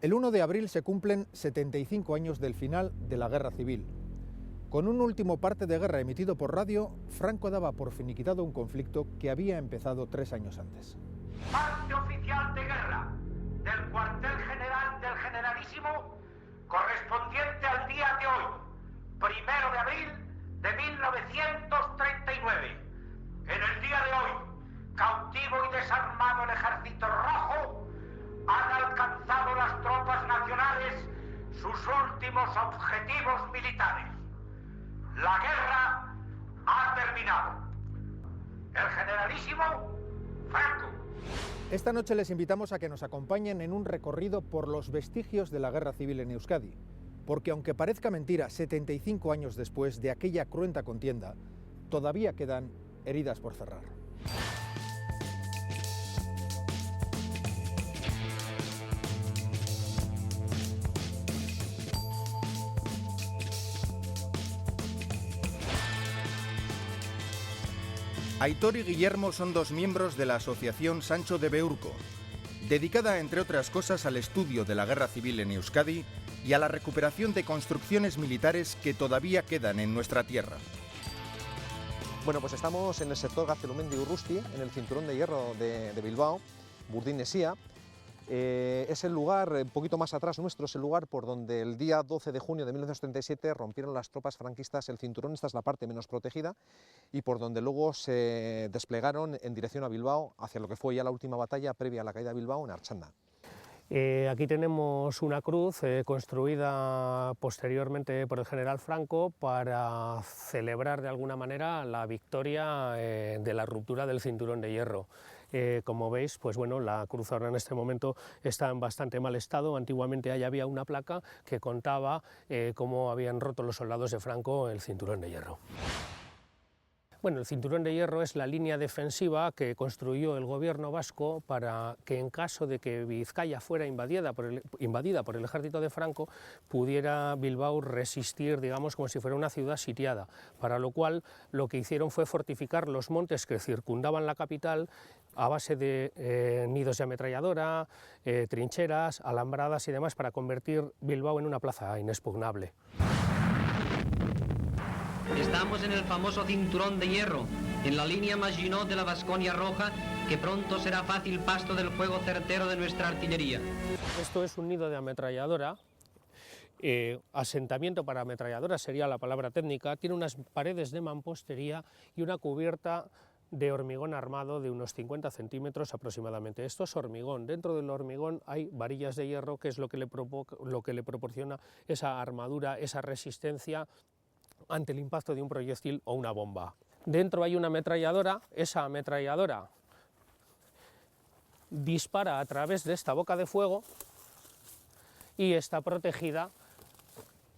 El 1 de abril se cumplen 75 años del final de la Guerra Civil. Con un último parte de guerra emitido por radio, Franco daba por finiquitado un conflicto que había empezado 3 años antes. Parte oficial de guerra del cuartel general del Generalísimo, correspondiente al día de hoy, 1 de abril de 1939. En el día de hoy, cautivo y desarmado el Ejército Rojo, han alcanzado las tropas nacionales sus últimos objetivos militares. La guerra ha terminado. El Generalísimo Franco. Esta noche les invitamos a que nos acompañen en un recorrido por los vestigios de la Guerra Civil en Euskadi, porque aunque parezca mentira, 75 años después de aquella cruenta contienda, todavía quedan heridas por cerrar. Aitor y Guillermo son dos miembros de la Asociación Sancho de Beurco, dedicada entre otras cosas al estudio de la Guerra Civil en Euskadi y a la recuperación de construcciones militares que todavía quedan en nuestra tierra. Bueno, pues estamos en el sector Gaztelumendi-Urrusti, en el cinturón de hierro de Bilbao, Burdin-Nesia. Es el lugar, un poquito más atrás nuestro, es el lugar por donde el día 12 de junio de 1937 rompieron las tropas franquistas el cinturón. Esta es la parte menos protegida, y por donde luego se desplegaron en dirección a Bilbao, hacia lo que fue ya la última batalla previa a la caída de Bilbao, en Archanda. Aquí tenemos una cruz construida posteriormente por el general Franco para celebrar de alguna manera la victoria de la ruptura del cinturón de hierro. Como veis, pues bueno, la cruz ahora en este momento está en bastante mal estado. Antiguamente ahí había una placa que contaba cómo habían roto los soldados de Franco el cinturón de hierro. Bueno, el cinturón de hierro es la línea defensiva que construyó el gobierno vasco para que en caso de que Vizcaya fuera invadida por el ejército de Franco, pudiera Bilbao resistir, digamos, como si fuera una ciudad sitiada, para lo cual lo que hicieron fue fortificar los montes que circundaban la capital a base de nidos de ametralladora, trincheras, alambradas y demás, para convertir Bilbao en una plaza inexpugnable. Estamos en el famoso cinturón de hierro, en la línea Maginot de la Vasconia Roja, que pronto será fácil pasto del fuego certero de nuestra artillería. Esto es un nido de ametralladora. Asentamiento para ametralladora sería la palabra técnica. Tiene unas paredes de mampostería y una cubierta de hormigón armado de unos 50 centímetros aproximadamente. Esto es hormigón. Dentro del hormigón hay varillas de hierro, que es lo que le proporciona esa armadura, esa resistencia ante el impacto de un proyectil o una bomba. Dentro hay una ametralladora. Esa ametralladora dispara a través de esta boca de fuego y está protegida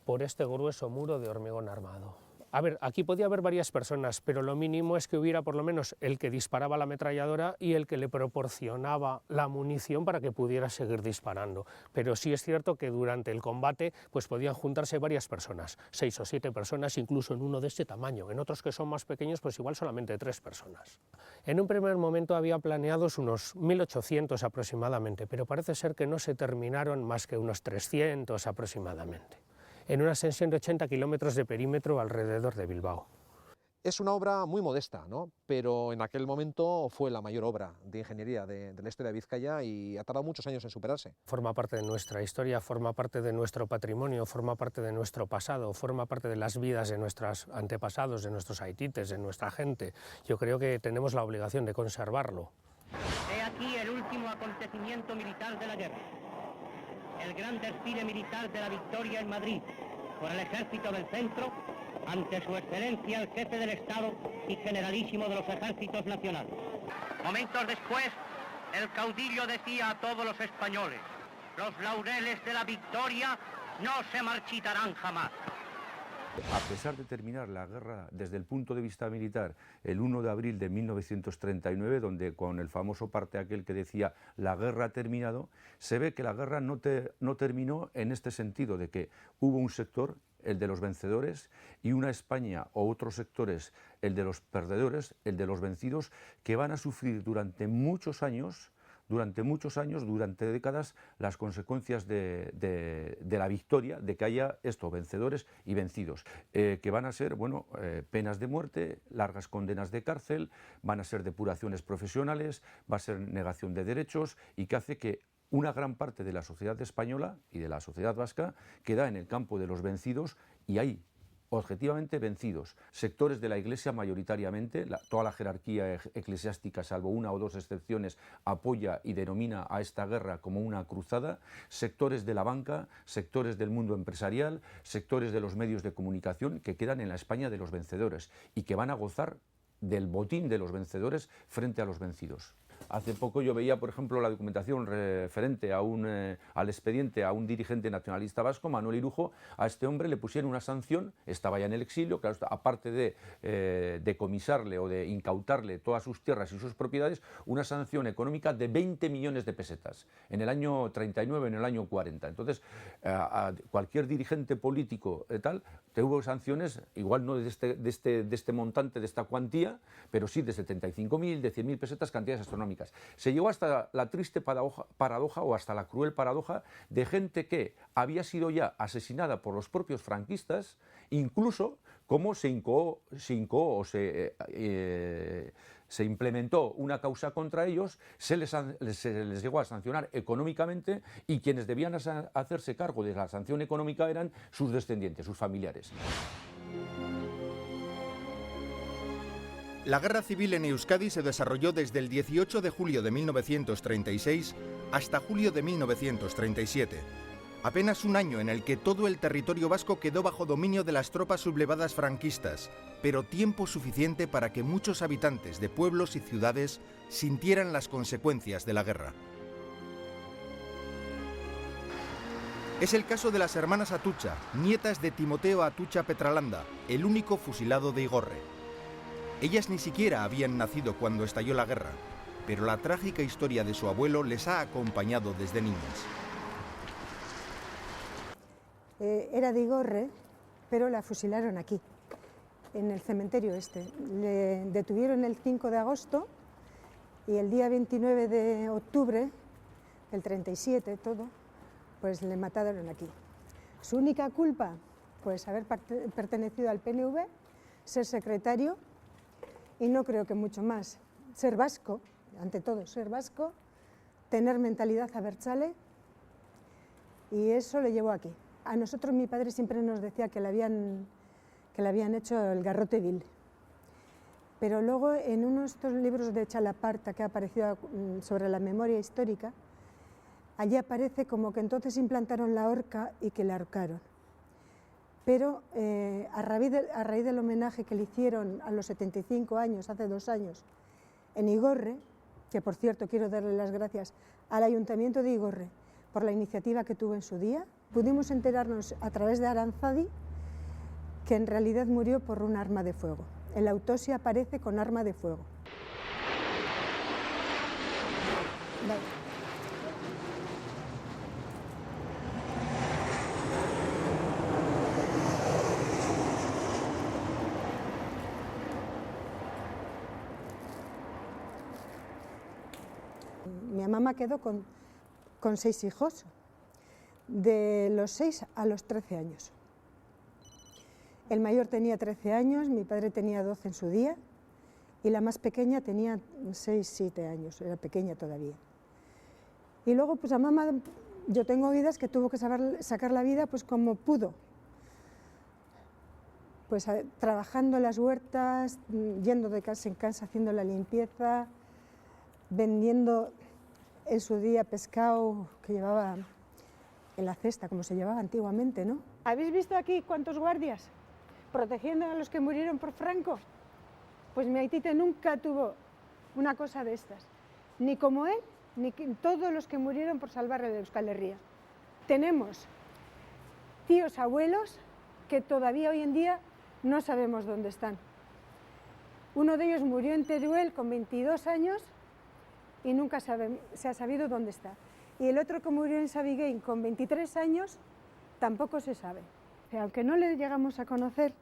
por este grueso muro de hormigón armado. A ver, aquí podía haber varias personas, pero lo mínimo es que hubiera por lo menos el que disparaba la ametralladora y el que le proporcionaba la munición para que pudiera seguir disparando. Pero sí es cierto que durante el combate pues podían juntarse varias personas, 6 o 7 personas, incluso en uno de este tamaño. En otros que son más pequeños, pues igual solamente 3 personas. En un primer momento había planeados unos 1.800 aproximadamente, pero parece ser que no se terminaron más que unos 300 aproximadamente, en una extensión de 80 kilómetros de perímetro alrededor de Bilbao. Es una obra muy modesta, ¿no? Pero en aquel momento fue la mayor obra de ingeniería de la historia de Vizcaya y ha tardado muchos años en superarse. Forma parte de nuestra historia, forma parte de nuestro patrimonio, forma parte de nuestro pasado, forma parte de las vidas de nuestros antepasados, de nuestros haitites, de nuestra gente. Yo creo que tenemos la obligación de conservarlo. He aquí el último acontecimiento militar de la guerra. El gran desfile militar de la victoria en Madrid por el Ejército del Centro ante su excelencia el jefe del Estado y generalísimo de los ejércitos nacionales. Momentos después, el caudillo decía a todos los españoles: los laureles de la victoria no se marchitarán jamás. A pesar de terminar la guerra desde el punto de vista militar el 1 de abril de 1939, donde con el famoso parte aquel que decía la guerra ha terminado, se ve que la guerra no terminó en este sentido, de que hubo un sector, el de los vencedores, y una España o otros sectores, el de los perdedores, el de los vencidos, que van a sufrir durante muchos años durante muchos años, durante décadas, las consecuencias de la victoria, de que haya esto, vencedores y vencidos, que van a ser, bueno, penas de muerte, largas condenas de cárcel, van a ser depuraciones profesionales, va a ser negación de derechos, y que hace que una gran parte de la sociedad española y de la sociedad vasca queda en el campo de los vencidos, y hay objetivamente vencidos. Sectores de la Iglesia mayoritariamente, toda la jerarquía eclesiástica, salvo una o dos excepciones, apoya y denomina a esta guerra como una cruzada. Sectores de la banca, sectores del mundo empresarial, sectores de los medios de comunicación, que quedan en la España de los vencedores y que van a gozar del botín de los vencedores frente a los vencidos. Hace poco yo veía, por ejemplo, la documentación referente a al expediente a un dirigente nacionalista vasco, Manuel Irujo. A este hombre le pusieron una sanción, estaba ya en el exilio, claro, aparte de decomisarle o de incautarle todas sus tierras y sus propiedades, una sanción económica de 20 millones de pesetas en el año 39, en el año 40. Entonces, a cualquier dirigente político tal, tuvo sanciones, igual no de este montante, de esta cuantía, pero sí de 75.000, de 100.000 pesetas, cantidades astronómicas. Se llegó hasta la triste paradoja o hasta la cruel paradoja de gente que había sido ya asesinada por los propios franquistas, incluso como se implementó una causa contra ellos, se les llegó a sancionar económicamente, y quienes debían hacerse cargo de la sanción económica eran sus descendientes, sus familiares. La guerra civil en Euskadi se desarrolló desde el 18 de julio de 1936 hasta julio de 1937. Apenas un año en el que todo el territorio vasco quedó bajo dominio de las tropas sublevadas franquistas, pero tiempo suficiente para que muchos habitantes de pueblos y ciudades sintieran las consecuencias de la guerra. Es el caso de las hermanas Atucha, nietas de Timoteo Atucha Petralanda, el único fusilado de Igorre. Ellas ni siquiera habían nacido cuando estalló la guerra, pero la trágica historia de su abuelo les ha acompañado desde niñas. Era de Igorre, pero la fusilaron aquí, en el cementerio este. Le detuvieron el 5 de agosto y el día 29 de octubre, el 37 todo, pues le mataron aquí. Su única culpa, pues haber pertenecido al PNV, ser secretario, y no creo que mucho más. Ser vasco, ante todo, ser vasco, tener mentalidad abertzale, y eso le llevó aquí. A nosotros mi padre siempre nos decía que le habían hecho el garrote vil. Pero luego en uno de estos libros de Chalaparta que ha aparecido sobre la memoria histórica, allí aparece como que entonces implantaron la horca y que la ahorcaron. Pero a raíz del homenaje que le hicieron a los 75 años, hace 2 años, en Igorre, que por cierto quiero darle las gracias al Ayuntamiento de Igorre por la iniciativa que tuvo en su día, pudimos enterarnos a través de Aranzadi que en realidad murió por un arma de fuego. En la autopsia aparece con arma de fuego. Vale. Mi mamá quedó con 6 hijos, de los 6 a los 13 años. El mayor tenía 13 años, mi padre tenía 12 en su día, y la más pequeña tenía 6, 7 años, era pequeña todavía. Y luego, pues a mamá, yo tengo oídas que tuvo que sacar la vida pues como pudo. Pues trabajando en las huertas, yendo de casa en casa, haciendo la limpieza, vendiendo en su día pescado que llevaba en la cesta, como se llevaba antiguamente, ¿no? ¿Habéis visto aquí cuántos guardias protegiendo a los que murieron por Franco? Pues mi aitite nunca tuvo una cosa de estas, ni como él, ni todos los que murieron por salvar a Euskal Herria. Tenemos tíos, abuelos, que todavía hoy en día no sabemos dónde están. Uno de ellos murió en Teruel con 22 años y nunca se ha sabido dónde está. Y el otro que murió en Sabiguén con 23 años, tampoco se sabe. Aunque no le llegamos a conocer,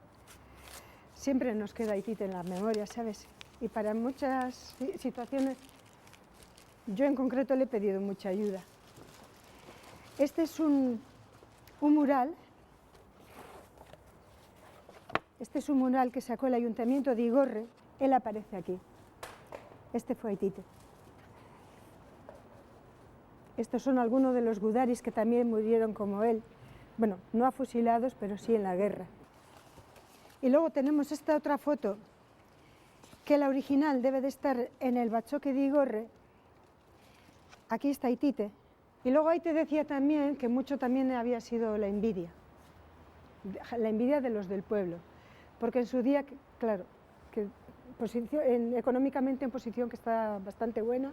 siempre nos queda Aitite en la memoria, ¿sabes? Y para muchas situaciones Yo en concreto le he pedido mucha ayuda. Este es un mural. Este es un mural que sacó el Ayuntamiento de Igorre. Él aparece aquí. Este fue Aitite. Estos son algunos de los gudaris que también murieron como él. Bueno, no fusilados, pero sí en la guerra. Y luego tenemos esta otra foto, que la original debe de estar en el Bachoque de Igorre. Aquí está Aitite. Y luego ahí te decía también que mucho también había sido la envidia de los del pueblo. Porque en su día, claro, que económicamente en posición que está bastante buena.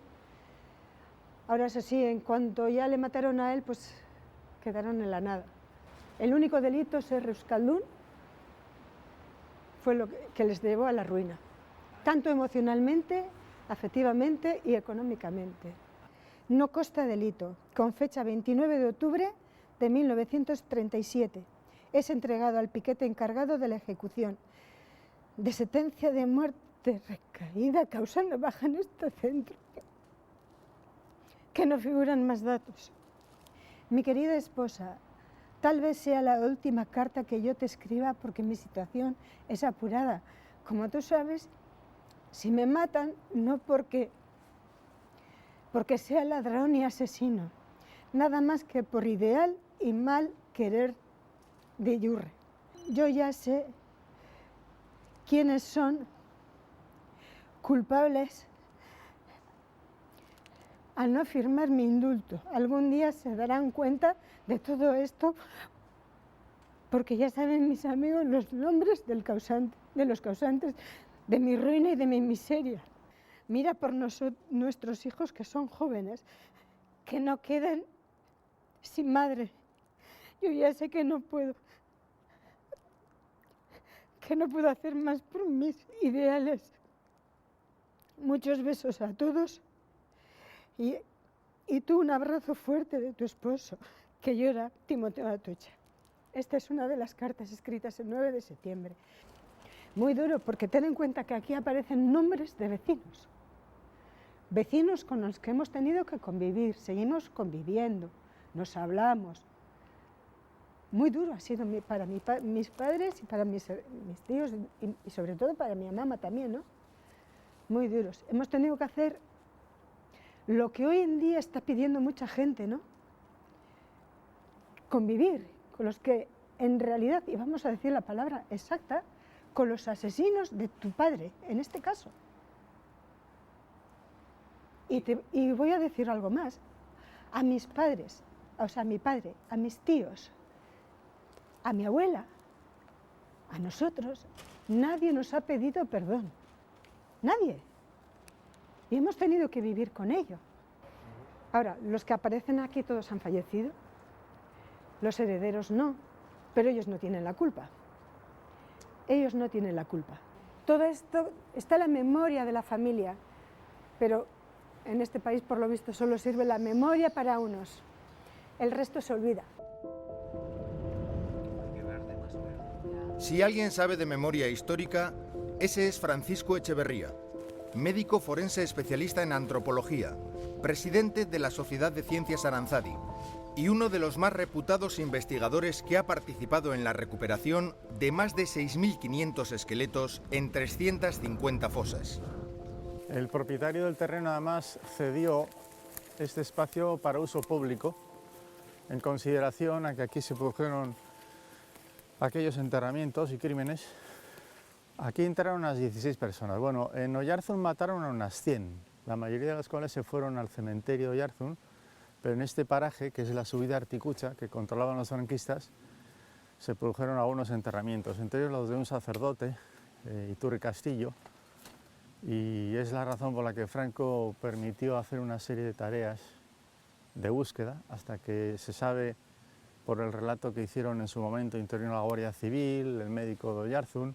Ahora es así, en cuanto ya le mataron a él, pues quedaron en la nada. El único delito, ser euskaldun, fue lo que les llevó a la ruina, tanto emocionalmente, afectivamente y económicamente. No consta delito, con fecha 29 de octubre de 1937. Es entregado al piquete encargado de la ejecución de sentencia de muerte recaída causando baja en este centro. Que no figuran más datos. Mi querida esposa, tal vez sea la última carta que yo te escriba porque mi situación es apurada. Como tú sabes, si me matan, no porque sea ladrón y asesino, nada más que por ideal y mal querer de Yurre. Yo ya sé quiénes son culpables a no firmar mi indulto. Algún día se darán cuenta de todo esto, porque ya saben mis amigos los nombres de los causantes de mi ruina y de mi miseria. Mira por nuestros hijos que son jóvenes, que no queden sin madre. Yo ya sé que no puedo hacer más por mis ideales. Muchos besos a todos. Y tú un abrazo fuerte de tu esposo, que llora, Timoteo Atocha. Esta es una de las cartas escritas el 9 de septiembre. Muy duro, porque ten en cuenta que aquí aparecen nombres de vecinos. Vecinos con los que hemos tenido que convivir, seguimos conviviendo, nos hablamos. Muy duro ha sido para mis padres y para mis tíos, y sobre todo para mi mamá también, ¿no? Muy duros. Hemos tenido que hacer lo que hoy en día está pidiendo mucha gente, ¿no? Convivir con los que en realidad, y vamos a decir la palabra exacta, con los asesinos de tu padre, en este caso. Y voy a decir algo más. A mis padres, o sea, a mi padre, a mis tíos, a mi abuela, a nosotros, nadie nos ha pedido perdón. Nadie. Y hemos tenido que vivir con ello. Ahora, los que aparecen aquí todos han fallecido, los herederos no, pero ellos no tienen la culpa. Ellos no tienen la culpa. Todo esto está en la memoria de la familia, pero en este país, por lo visto, solo sirve la memoria para unos. El resto se olvida. Si alguien sabe de memoria histórica, ese es Francisco Echeverría, médico forense especialista en antropología, presidente de la Sociedad de Ciencias Aranzadi y uno de los más reputados investigadores que ha participado en la recuperación de más de 6.500 esqueletos en 350 fosas. El propietario del terreno además cedió este espacio para uso público en consideración a que aquí se produjeron aquellos enterramientos y crímenes. Aquí entraron unas 16 personas. Bueno, en Oyarzun mataron a unas 100, la mayoría de las cuales se fueron al cementerio de Oyarzun, pero en este paraje, que es la subida Articucha, que controlaban los franquistas, se produjeron algunos enterramientos, entre ellos los de un sacerdote, Iturri Castillo, y es la razón por la que Franco permitió hacer una serie de tareas de búsqueda, hasta que se sabe, por el relato que hicieron en su momento, intervino la Guardia Civil, el médico de Oyarzun,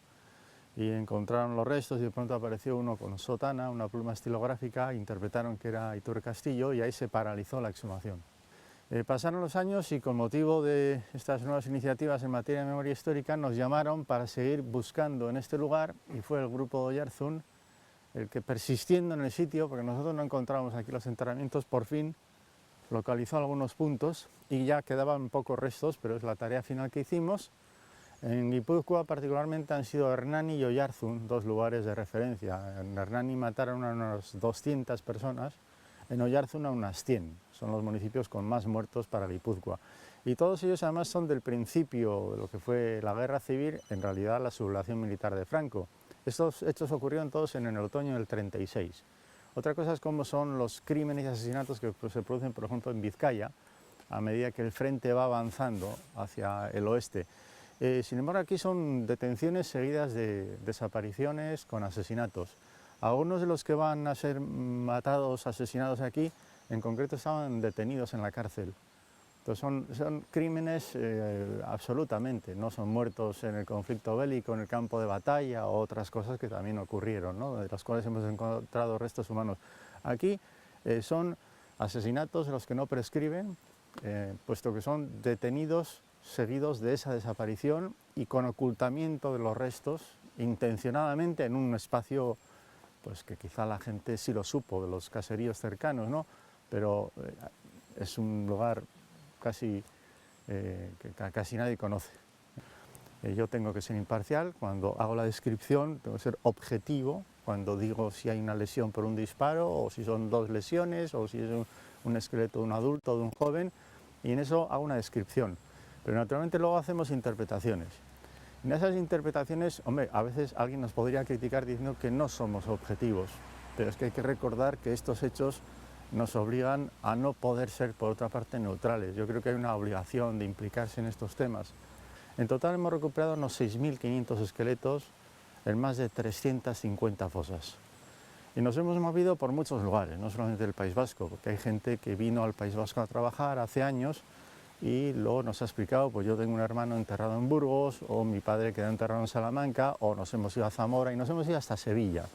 y encontraron los restos y de pronto apareció uno con sotana, una pluma estilográfica, interpretaron que era Iturri Castillo y ahí se paralizó la exhumación. Pasaron los años y con motivo de estas nuevas iniciativas en materia de memoria histórica nos llamaron para seguir buscando en este lugar y fue el grupo de Oyarzun el que persistiendo en el sitio, porque nosotros no encontramos aquí los enterramientos, por fin localizó algunos puntos y ya quedaban pocos restos, pero es la tarea final que hicimos. En Guipúzcoa particularmente han sido Hernani y Oyarzun, dos lugares de referencia. En Hernani mataron a unas 200 personas, en Oyarzun a unas 100. Son los municipios con más muertos para Guipúzcoa. Y todos ellos además son del principio de lo que fue la guerra civil, en realidad la sublevación militar de Franco. Estos hechos ocurrieron todos en el otoño del 36. Otra cosa es cómo son los crímenes y asesinatos que se producen, por ejemplo, en Vizcaya, a medida que el frente va avanzando hacia el oeste. Sin embargo, aquí son detenciones seguidas de desapariciones con asesinatos. Algunos de los que van a ser matados, asesinados aquí, en concreto estaban detenidos en la cárcel. Entonces son crímenes absolutamente, no son muertos en el conflicto bélico, en el campo de batalla o otras cosas que también ocurrieron, ¿no? De las cuales hemos encontrado restos humanos. Aquí son asesinatos de los que no prescriben, puesto que son detenidos seguidos de esa desaparición y con ocultamiento de los restos intencionadamente en un espacio pues que quizá la gente sí lo supo de los caseríos cercanos, ¿no? Pero es un lugar casi que casi nadie conoce. Yo tengo que ser imparcial cuando hago la descripción, tengo que ser objetivo cuando digo si hay una lesión por un disparo o si son dos lesiones o si es un esqueleto de un adulto o de un joven, y en eso hago una descripción. Pero naturalmente luego hacemos interpretaciones. En esas interpretaciones, hombre, a veces alguien nos podría criticar diciendo que no somos objetivos, pero es que hay que recordar que estos hechos nos obligan a no poder ser, por otra parte, neutrales. Yo creo que hay una obligación de implicarse en estos temas. En total hemos recuperado unos 6.500 esqueletos en más de 350 fosas. Y nos hemos movido por muchos lugares, no solamente del País Vasco, porque hay gente que vino al País Vasco a trabajar hace años y luego nos ha explicado, pues yo tengo un hermano enterrado en Burgos, o mi padre quedó enterrado en Salamanca, o nos hemos ido a Zamora y nos hemos ido hasta Sevilla.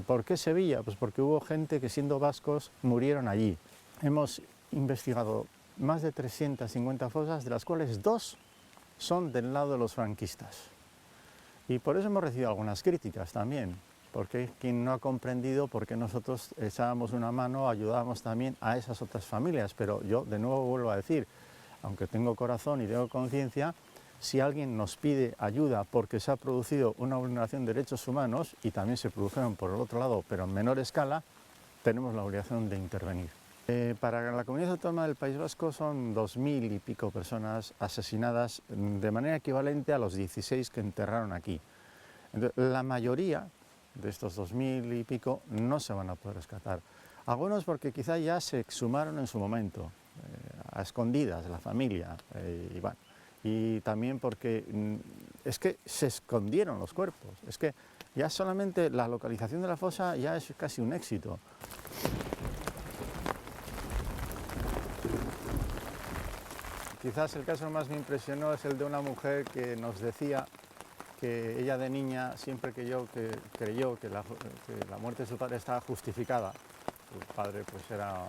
¿Por qué Sevilla? Pues porque hubo gente que siendo vascos murieron allí. Hemos investigado más de 350 fosas, de las cuales 2 son del lado de los franquistas. Y por eso hemos recibido algunas críticas también, porque hay quien no ha comprendido por qué nosotros echábamos una mano, ayudábamos también a esas otras familias. Pero yo de nuevo vuelvo a decir, aunque tengo corazón y tengo conciencia, si alguien nos pide ayuda porque se ha producido una vulneración de derechos humanos, y también se produjeron por el otro lado, pero en menor escala, tenemos la obligación de intervenir. Para la Comunidad Autónoma del País Vasco son 2.000 y pico personas asesinadas de manera equivalente a los 16 que enterraron aquí. Entonces, la mayoría de estos 2.000 y pico no se van a poder rescatar. Algunos porque quizá ya se exhumaron en su momento, a escondidas de la familia, y bueno. Y también porque es que se escondieron los cuerpos, es que ya solamente la localización de la fosa ya es casi un éxito. Quizás el caso que más me impresionó es el de una mujer que nos decía que ella de niña siempre creyó que la muerte de su padre estaba justificada. Su padre pues era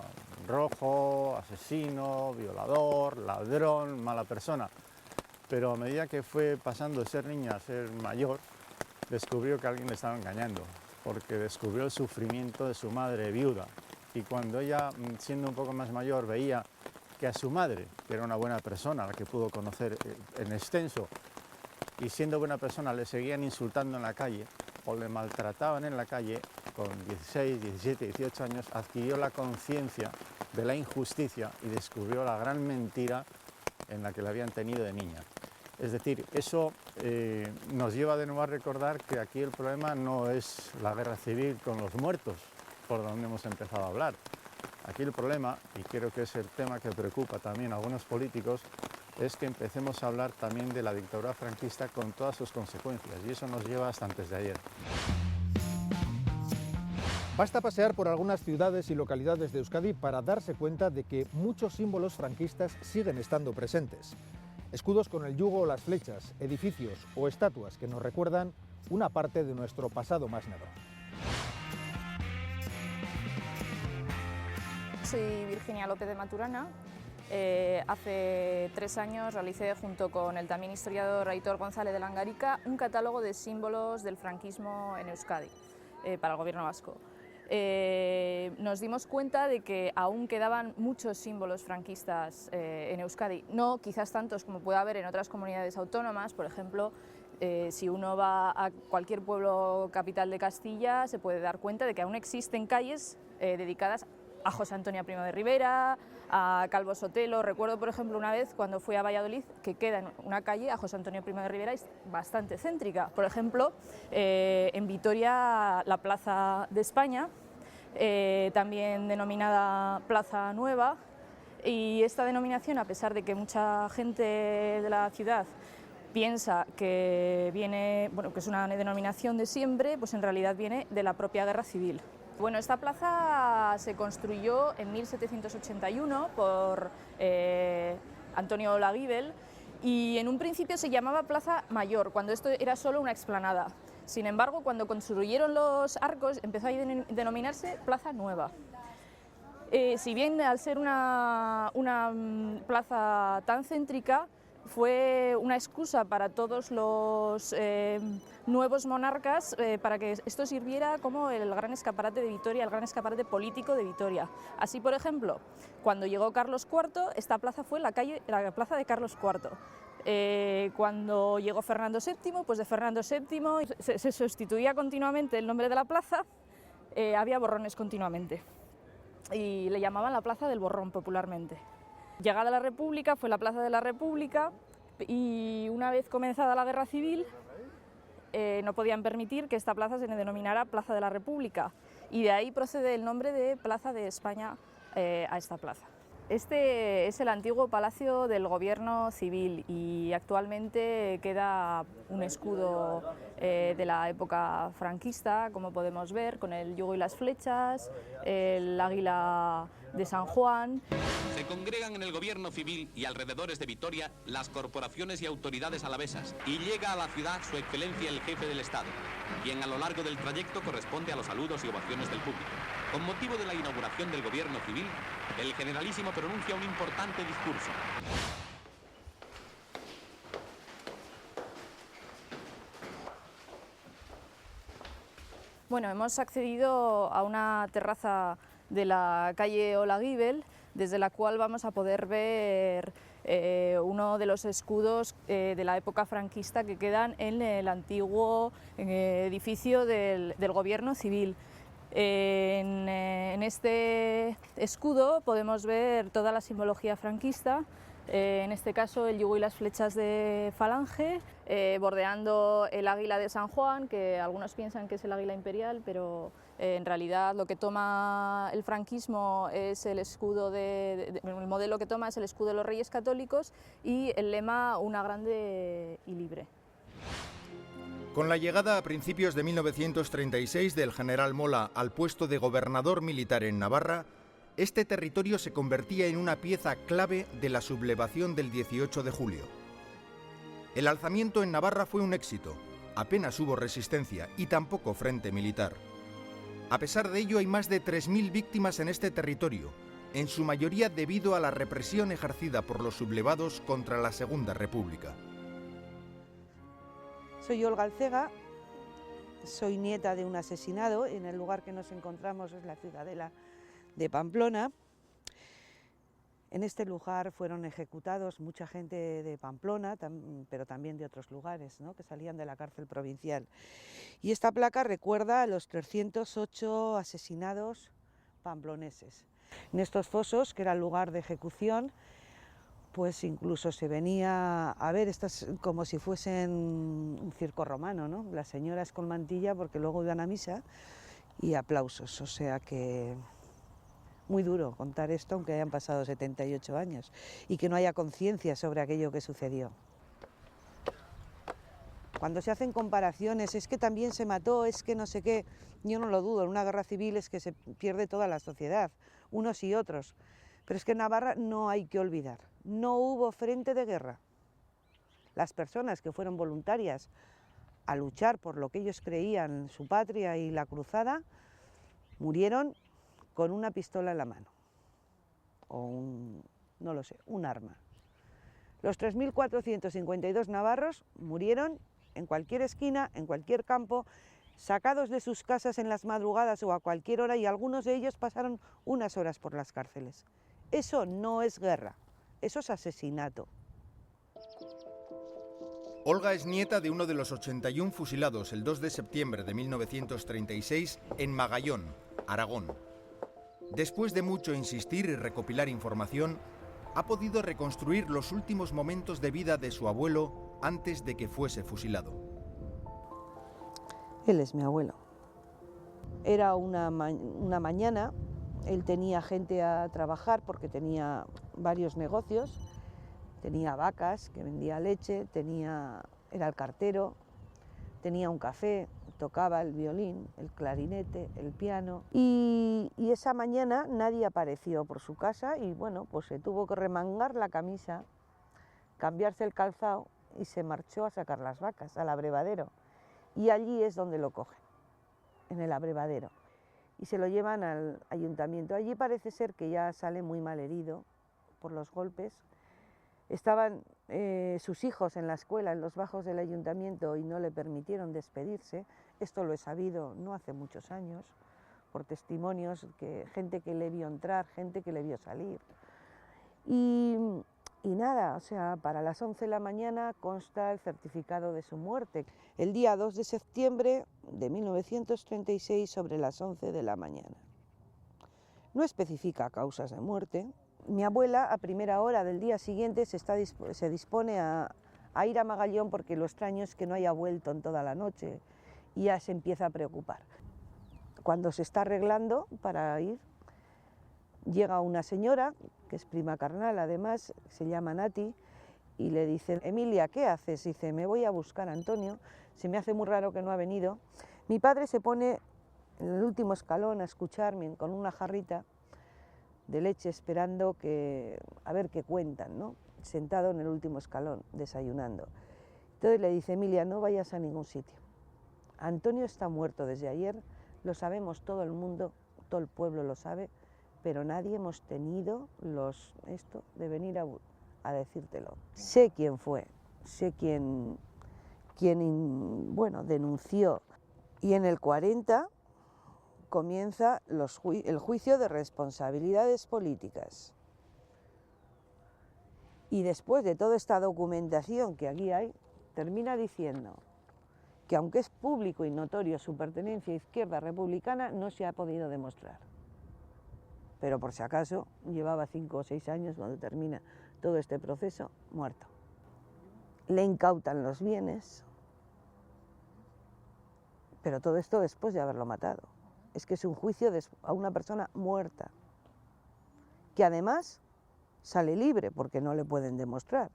rojo, asesino, violador, ladrón, mala persona. Pero a medida que fue pasando de ser niña a ser mayor, descubrió que alguien le estaba engañando, porque descubrió el sufrimiento de su madre viuda. Y cuando ella, siendo un poco más mayor, veía que a su madre, que era una buena persona, la que pudo conocer en extenso, y siendo buena persona le seguían insultando en la calle o le maltrataban en la calle, con 16, 17, 18 años, adquirió la conciencia de la injusticia y descubrió la gran mentira en la que la habían tenido de niña. Es decir, eso nos lleva de nuevo a recordar que aquí el problema no es la guerra civil con los muertos, por donde hemos empezado a hablar. Aquí el problema, y creo que es el tema que preocupa también a algunos políticos, es que empecemos a hablar también de la dictadura franquista con todas sus consecuencias, y eso nos lleva hasta antes de ayer. Basta pasear por algunas ciudades y localidades de Euskadi para darse cuenta de que muchos símbolos franquistas siguen estando presentes. Escudos con el yugo o las flechas, edificios o estatuas que nos recuerdan una parte de nuestro pasado más negro. Soy Virginia López de Maturana. Hace 3 años realicé junto con el también historiador Aitor González de Langarica un catálogo de símbolos del franquismo en Euskadi. para el gobierno vasco. Nos dimos cuenta de que aún quedaban muchos símbolos franquistas en Euskadi, no quizás tantos como puede haber en otras comunidades autónomas. Por ejemplo, si uno va a cualquier pueblo capital de Castilla, se puede dar cuenta de que aún existen calles dedicadas a José Antonio Primo de Rivera, a Calvo Sotelo. Recuerdo, por ejemplo, una vez cuando fui a Valladolid, que queda en una calle a José Antonio Primo de Rivera, es bastante céntrica. Por ejemplo, en Vitoria, la Plaza de España, también denominada Plaza Nueva, y esta denominación, a pesar de que mucha gente de la ciudad piensa que viene, bueno, que es una denominación de siempre, pues en realidad viene de la propia Guerra Civil. Bueno, esta plaza se construyó en 1781 por Antonio Olaguibel y en un principio se llamaba Plaza Mayor, cuando esto era solo una explanada. Sin embargo, cuando construyeron los arcos empezó a denominarse Plaza Nueva. Si bien al ser una plaza tan céntrica, fue una excusa para todos los nuevos monarcas para que esto sirviera como el gran escaparate de Vitoria, el gran escaparate político de Vitoria. Así, por ejemplo, cuando llegó Carlos IV, esta plaza fue la plaza de Carlos IV. Cuando llegó Fernando VII, pues de Fernando VII se sustituía continuamente el nombre de la plaza, había borrones continuamente y le llamaban la Plaza del Borrón popularmente. Llegada la República fue la Plaza de la República y una vez comenzada la Guerra Civil no podían permitir que esta plaza se denominara Plaza de la República y de ahí procede el nombre de Plaza de España a esta plaza. Este es el antiguo Palacio del Gobierno Civil y actualmente queda un escudo de la época franquista, como podemos ver, con el yugo y las flechas, el águila de San Juan. Se congregan en el Gobierno Civil y alrededores de Vitoria las corporaciones y autoridades alavesas y llega a la ciudad su excelencia el jefe del Estado, quien a lo largo del trayecto corresponde a los saludos y ovaciones del público. Con motivo de la inauguración del Gobierno Civil, el Generalísimo pronuncia un importante discurso. Bueno, hemos accedido a una terraza de la calle Olaguibel, desde la cual vamos a poder ver uno de los escudos de la época franquista que quedan en el antiguo edificio del Gobierno Civil. En este escudo podemos ver toda la simbología franquista, en este caso el yugo y las flechas de Falange, bordeando el águila de San Juan, que algunos piensan que es el águila imperial, pero en realidad lo que toma el franquismo es el escudo el modelo que toma es el escudo de los Reyes Católicos y el lema Una grande y libre. Con la llegada a principios de 1936 del general Mola al puesto de gobernador militar en Navarra, este territorio se convertía en una pieza clave de la sublevación del 18 de julio. El alzamiento en Navarra fue un éxito, apenas hubo resistencia y tampoco frente militar. A pesar de ello, hay más de 3.000 víctimas en este territorio, en su mayoría debido a la represión ejercida por los sublevados contra la Segunda República. Soy Olga Alcega, soy nieta de un asesinado. En el lugar que nos encontramos es la Ciudadela de Pamplona. En este lugar fueron ejecutados mucha gente de Pamplona, pero también de otros lugares, ¿no?, que salían de la cárcel provincial. Y esta placa recuerda a los 308 asesinados pamploneses. En estos fosos, que era el lugar de ejecución, pues incluso se venía a ver, estas como si fuesen un circo romano, ¿no? Las señoras con mantilla, porque luego iban a misa, y aplausos, o sea que muy duro contar esto, aunque hayan pasado 78 años, y que no haya conciencia sobre aquello que sucedió. Cuando se hacen comparaciones, es que también se mató, es que no sé qué, yo no lo dudo, en una guerra civil es que se pierde toda la sociedad, unos y otros, pero es que en Navarra no hay que olvidar. No hubo frente de guerra. Las personas que fueron voluntarias a luchar por lo que ellos creían, su patria y la cruzada, murieron con una pistola en la mano, o no lo sé, un arma. Los 3.452 navarros murieron en cualquier esquina, en cualquier campo, sacados de sus casas en las madrugadas o a cualquier hora, y algunos de ellos pasaron unas horas por las cárceles. Eso no es guerra, eso es asesinato. Olga es nieta de uno de los 81 fusilados el 2 de septiembre de 1936 en Magallón, Aragón. Después de mucho insistir y recopilar información, ha podido reconstruir los últimos momentos de vida de su abuelo antes de que fuese fusilado. Él es mi abuelo. Era una mañana, él tenía gente a trabajar porque tenía varios negocios, tenía vacas que vendía leche, era el cartero, tenía un café, tocaba el violín, el clarinete, el piano, y esa mañana nadie apareció por su casa y bueno, pues se tuvo que remangar la camisa, cambiarse el calzado y se marchó a sacar las vacas al abrevadero. Y allí es donde lo cogen, en el abrevadero, y se lo llevan al ayuntamiento. Allí parece ser que ya sale muy mal herido por los golpes. Estaban sus hijos en la escuela, en los bajos del ayuntamiento, y no le permitieron despedirse. Esto lo he sabido no hace muchos años, por testimonios, gente que le vio entrar, gente que le vio salir. Y nada, o sea, para las 11 de la mañana consta el certificado de su muerte. El día 2 de septiembre de 1936, sobre las 11 de la mañana. No especifica causas de muerte. Mi abuela, a primera hora del día siguiente, se dispone a ir a Magallón, porque lo extraño es que no haya vuelto en toda la noche, y ya se empieza a preocupar. Cuando se está arreglando para ir, llega una señora, que es prima carnal además, se llama Nati, y le dice: Emilia, ¿qué haces? Dice: me voy a buscar a Antonio, se me hace muy raro que no ha venido. Mi padre se pone en el último escalón a escucharme con una jarrita de leche, esperando a ver qué cuentan, ¿no? Sentado en el último escalón, desayunando. Entonces le dice: Emilia, no vayas a ningún sitio. Antonio está muerto desde ayer, lo sabemos todo el mundo, todo el pueblo lo sabe, pero nadie hemos tenido esto de venir a decírtelo. Sé quién fue, sé quién denunció, y en el 40 comienza el juicio de responsabilidades políticas. Y después de toda esta documentación que aquí hay, termina diciendo que aunque es público y notorio su pertenencia a Izquierda Republicana, no se ha podido demostrar. Pero por si acaso, llevaba 5 o 6 años cuando termina todo este proceso, muerto. Le incautan los bienes, pero todo esto después de haberlo matado. Es que es un juicio a una persona muerta, que además sale libre porque no le pueden demostrar.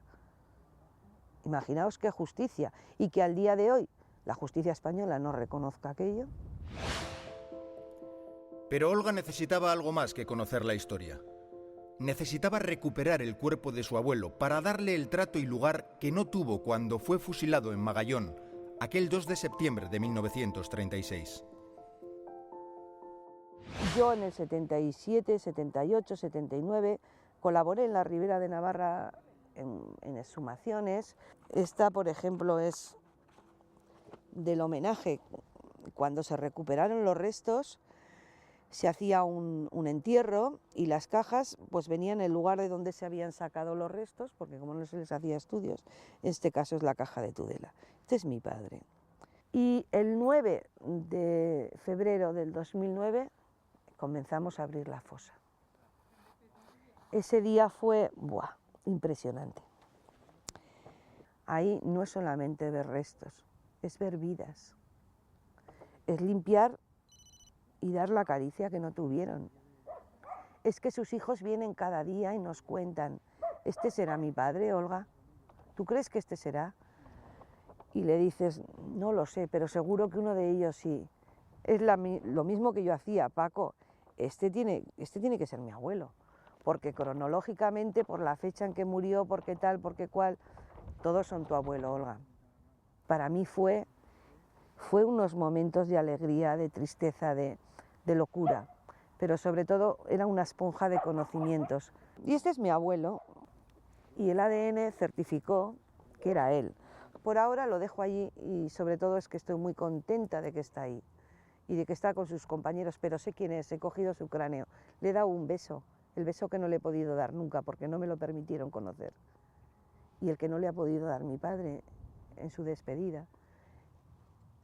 Imaginaos qué justicia, y que al día de hoy la justicia española no reconozca aquello. Pero Olga necesitaba algo más que conocer la historia. Necesitaba recuperar el cuerpo de su abuelo para darle el trato y lugar que no tuvo cuando fue fusilado en Magallón, aquel 2 de septiembre de 1936. Yo en el 77, 78, 79 colaboré en la Ribera de Navarra en exhumaciones. Esta, por ejemplo, es del homenaje. Cuando se recuperaron los restos, se hacía un entierro, y las cajas pues venían en el lugar de donde se habían sacado los restos, porque como no se les hacía estudios, en este caso es la caja de Tudela. Este es mi padre. Y el 9 de febrero del 2009 comenzamos a abrir la fosa. Ese día fue impresionante. Ahí no es solamente ver restos, es ver vidas, es limpiar y dar la caricia que no tuvieron. Es que sus hijos vienen cada día y nos cuentan: ¿este será mi padre, Olga? ¿Tú crees que este será? Y le dices: no lo sé, pero seguro que uno de ellos sí. Es lo mismo que yo hacía: Paco, este tiene que ser mi abuelo, porque cronológicamente, por la fecha en que murió, porque tal, porque cual, todos son tu abuelo, Olga. Para mí fue unos momentos de alegría, de tristeza, de locura, pero sobre todo era una esponja de conocimientos. Y este es mi abuelo, y el ADN certificó que era él. por ahora lo dejo allí y sobre todo es que estoy muy contenta de que está ahí y de que está con sus compañeros, pero sé quién es, he cogido su cráneo, le he dado un beso, el beso que no le he podido dar nunca porque no me lo permitieron conocer y el que no le ha podido dar mi padre en su despedida.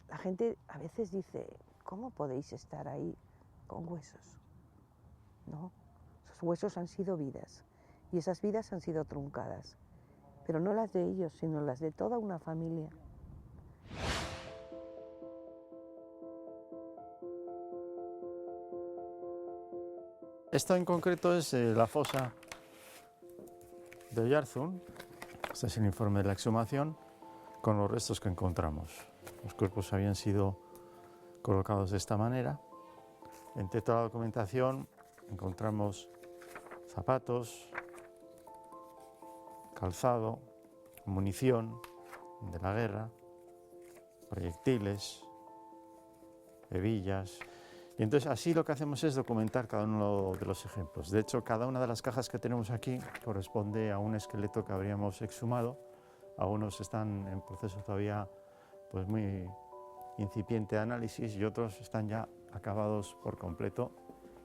La gente a veces dice, ¿cómo podéis estar ahí con huesos? No, esos huesos han sido vidas y esas vidas han sido truncadas, pero no las de ellos, sino las de toda una familia. Esto en concreto es la fosa de Oyarzún. Este es el informe de la exhumación con los restos que encontramos. Los cuerpos habían sido colocados de esta manera. Entre toda la documentación encontramos zapatos, calzado, munición de la guerra, proyectiles, hebillas. Y entonces así lo que hacemos es documentar cada uno de los ejemplos. De hecho, cada una de las cajas que tenemos aquí corresponde a un esqueleto que habríamos exhumado. Algunos están en proceso todavía pues muy incipiente de análisis y otros están ya acabados por completo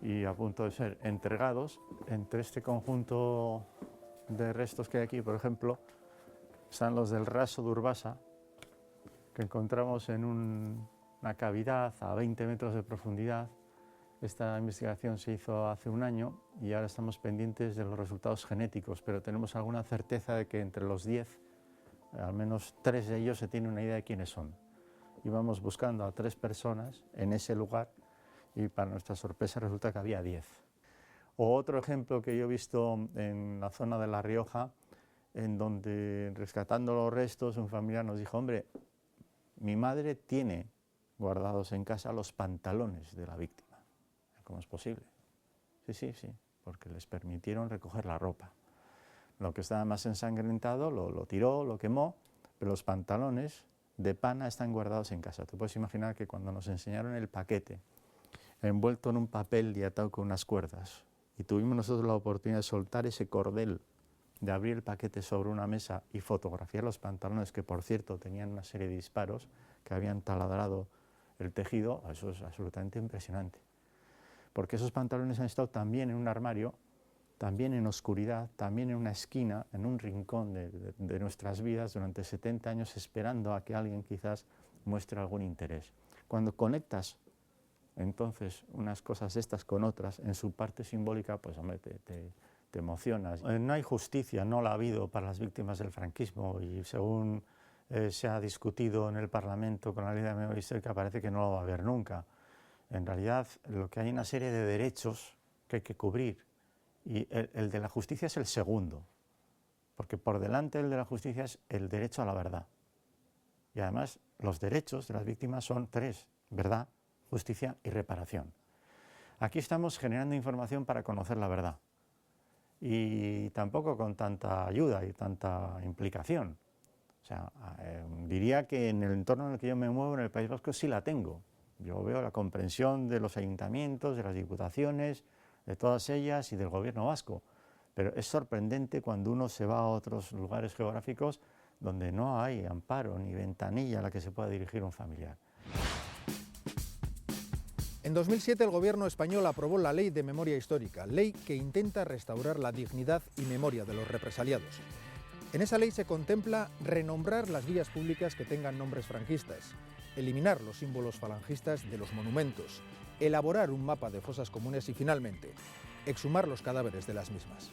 y a punto de ser entregados. Entre este conjunto de restos que hay aquí, por ejemplo, están los del raso de Urbasa, que encontramos en una cavidad a 20 metros de profundidad. Esta investigación se hizo hace un año y ahora estamos pendientes de los resultados genéticos, pero tenemos alguna certeza de que entre los 10, al menos 3 de ellos se tiene una idea de quiénes son. Íbamos buscando a 3 personas en ese lugar y para nuestra sorpresa resulta que había 10. O otro ejemplo que yo he visto en la zona de La Rioja, en donde rescatando los restos un familiar nos dijo, hombre, mi madre tiene guardados en casa los pantalones de la víctima. ¿Cómo es posible? Sí, porque les permitieron recoger la ropa. Lo que estaba más ensangrentado lo tiró, lo quemó, pero los pantalones de pana están guardados en casa. Tú puedes imaginar que cuando nos enseñaron el paquete, envuelto en un papel y atado con unas cuerdas, y tuvimos nosotros la oportunidad de soltar ese cordel, de abrir el paquete sobre una mesa y fotografiar los pantalones, que por cierto tenían una serie de disparos que habían taladrado el tejido, eso es absolutamente impresionante. Porque esos pantalones han estado también en un armario, también en oscuridad, también en una esquina, en un rincón de nuestras vidas durante 70 años, esperando a que alguien quizás muestre algún interés. Cuando conectas entonces unas cosas estas con otras, en su parte simbólica, pues hombre, te emocionas. No hay justicia, no la ha habido para las víctimas del franquismo y según se ha discutido en el Parlamento con la ley de memoria histórica parece que no lo va a haber nunca. En realidad lo que hay es una serie de derechos que hay que cubrir y el de la justicia es el segundo, porque por delante del de la justicia es el derecho a la verdad. Y además los derechos de las víctimas son 3, verdad, justicia y reparación. Aquí estamos generando información para conocer la verdad y tampoco con tanta ayuda y tanta implicación. O sea, diría que en el entorno en el que yo me muevo, en el País Vasco, sí la tengo. Yo veo la comprensión de los ayuntamientos, de las diputaciones, de todas ellas y del gobierno vasco. Pero es sorprendente cuando uno se va a otros lugares geográficos donde no hay amparo ni ventanilla a la que se pueda dirigir un familiar. En 2007 el gobierno español aprobó la Ley de Memoria Histórica, ley que intenta restaurar la dignidad y memoria de los represaliados. En esa ley se contempla renombrar las vías públicas que tengan nombres franquistas, eliminar los símbolos falangistas de los monumentos, elaborar un mapa de fosas comunes y finalmente, exhumar los cadáveres de las mismas.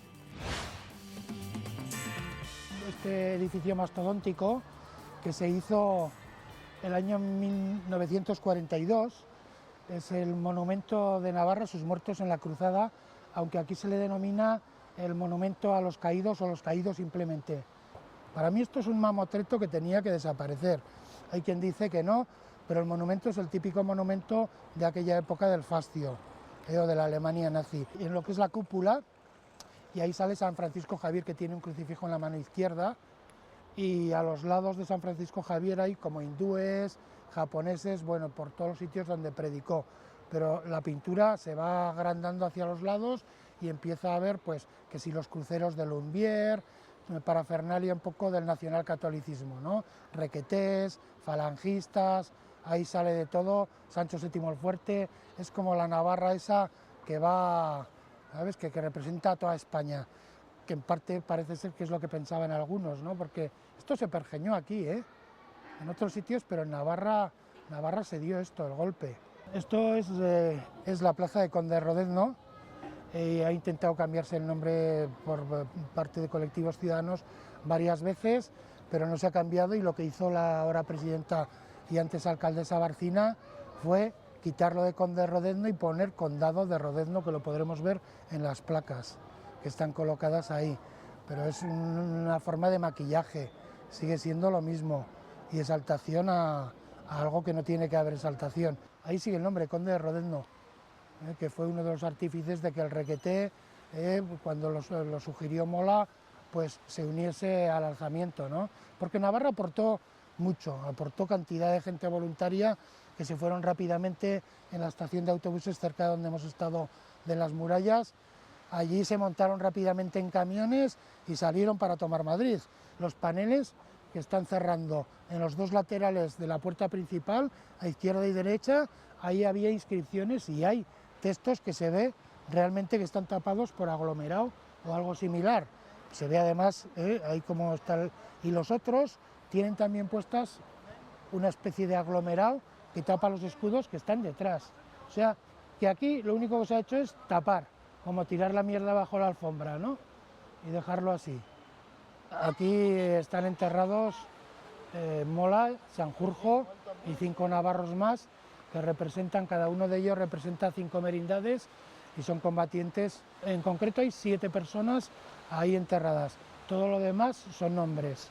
Este edificio mastodóntico que se hizo el año 1942 es el monumento de Navarra, sus muertos en la cruzada, aunque aquí se le denomina el monumento a los caídos o los caídos simplemente. Para mí esto es un mamotreto que tenía que desaparecer. Hay quien dice que no, pero el monumento es el típico monumento de aquella época del fascio, o de la Alemania nazi. Y en lo que es la cúpula, y ahí sale San Francisco Javier, que tiene un crucifijo en la mano izquierda, y a los lados de San Francisco Javier hay como hindúes, japoneses, bueno, por todos los sitios donde predicó. Pero la pintura se va agrandando hacia los lados y empieza a ver, pues, que si los cruceros de Lumbier, parafernalia un poco del nacionalcatolicismo, ¿no? Requetés, falangistas, ahí sale de todo, Sancho VII el Fuerte, es como la Navarra esa que va, ¿sabes?, que representa a toda España, que en parte parece ser que es lo que pensaban algunos, ¿no? Porque esto se pergeñó aquí, en otros sitios, pero en Navarra se dio esto, el golpe. Esto es la plaza de Conde de Rodezno. Ha intentado cambiarse el nombre por parte de colectivos ciudadanos varias veces, pero no se ha cambiado, y lo que hizo la ahora presidenta y antes alcaldesa Barcina fue quitarlo de Conde de Rodezno y poner Condado de Rodezno, que lo podremos ver en las placas que están colocadas ahí, pero es una forma de maquillaje, sigue siendo lo mismo, y exaltación a algo que no tiene que haber exaltación. Ahí sigue el nombre, Conde de Rodezno, que fue uno de los artífices de que el Requeté, cuando lo sugirió Mola, pues se uniese al alzamiento, ¿no? Porque Navarra aportó mucho, aportó cantidad de gente voluntaria que se fueron rápidamente en la estación de autobuses cerca de donde hemos estado, de las murallas. Allí se montaron rápidamente en camiones y salieron para tomar Madrid. Los paneles que están cerrando en los dos laterales de la puerta principal, a izquierda y derecha, ahí había inscripciones y hay textos que se ve realmente que están tapados por aglomerado o algo similar. Se ve además ahí cómo está y los otros tienen también puestas una especie de aglomerado que tapa los escudos que están detrás. O sea, que aquí lo único que se ha hecho es tapar, como tirar la mierda bajo la alfombra, ¿no? Y dejarlo así. Aquí están enterrados Mola, Sanjurjo y 5 navarros más, que representan, cada uno de ellos representa 5 merindades y son combatientes. En concreto hay 7 personas ahí enterradas. Todo lo demás son nombres